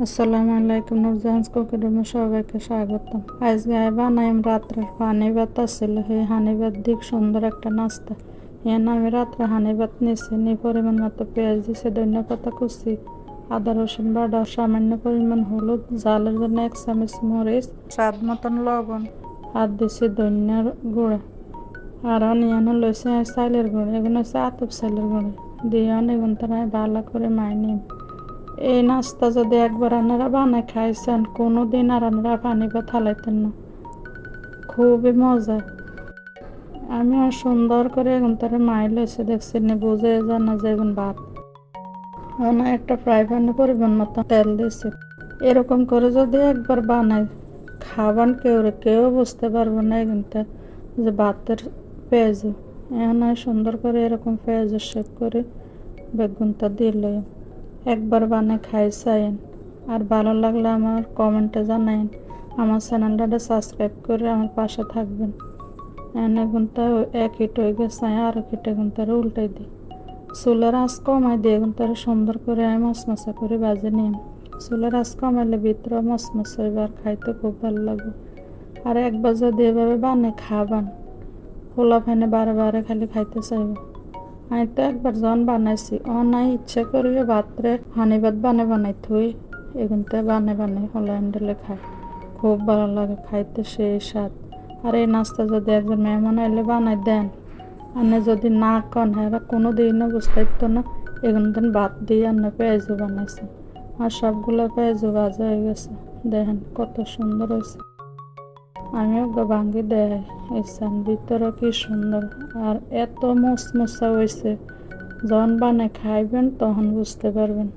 আসসালামু আলাইকুম, নুরজাহান্স কুকিং রুমে সবাইকে স্বাগতম। আজকে বানাইম রাত্রের হানি ভাত আছিল। সেই হানি ভাত দিক সুন্দর একটা নাস্তা। এখানে আমি রাত্রে হানি ভাত নিয়েছি, নিয়ে পরিমাণ মতো পেঁয়াজ দিয়েছি, ধনিয়া পাতা কুচি, আদা রসুন বাটা, সামান্য পরিমাণ হলুদ, ঝালের জন্য 1 চামচ মরিচ, স্বাদ মতন লবণ, আর দিয়েছি ধনিয়ার গুঁড়া। আর অনিয়ন লইছে চাইলের গুঁড়ো, এগুলো হচ্ছে আতপ চাইলের গুঁড়ো দিয়ে অনেকগুণ তারা ভালো করে মাইনিম। এই নাস্তা যদি একবার আপনারা বানায় খাইছেন, কোনো দিন আর আপনারা পানি ভাত হালাইতেন না, খুবই মজা। আমি আর সুন্দর করে এখন তারা মাইল এসে দেখছি না, বুঝে জানা যে এখন ভাত ওনা একটা ফ্রাই প্যানে পরিমাণ মতো তেল দিয়েছি। এরকম করে যদি একবার বানাই খাবান, কেউ বুঝতে পারবো না কিন্তু যে ভাতের পেঁয়াজ। এখন সুন্দর করে এরকম পেঁয়াজের শেপ করে বেগুনটা দিলে একবার বানিয়ে খাইছেন। আর ভালো লাগলে আমার কমেন্টে জানাইন। আমার চ্যানেলটা সাবস্ক্রাইব করে আমার পাশে থাকবেন। এনে গুনটা এক হিট হয়ে গেছে, আরও হিটে গুনতারে উল্টে দিই। চুলের আঁচ কমাই দিয়ে গুনতারে সুন্দর করে মশমশা করে বাজে নিই। চুলের আঁচ কমাইলে ভিতরে মশমশা এবার খাইতে খুব ভালো লাগবে। আর একবার যদি এভাবে বানিয়ে খাবান, খোলা ফেনে বারে খালি খাইতে চাইব। আমি তো একবার যখন বানাইছি নাই ইচ্ছে করিয়ে ভাতরে হানি ভাত বানাই থুই এগুনতে বানাই হলা হ্যান্ডেলে খাই, খুব ভালো লাগে খাইতে, সেই স্বাদ। আর এই নাস্তা যদি একজন মেহমান এলে বানাই দেন, আনে যদি না কন হ্যাঁ কোনো দিনও বুঝতে পারতো না এগুন দিন ভাত দিয়ে আনে পেঁয়াজু বানাইছে। আর সবগুলো পেঁয়াজু ভাজা হয়ে গেছে, দেখেন কত সুন্দর হয়েছে। আমিও ভাঙ্গি দেয় এসেন ভিতরে কি সুন্দর। আর এত মশমশা হয়েছে, যখন বানায় খাইবেন তখন বুঝতে পারবেন।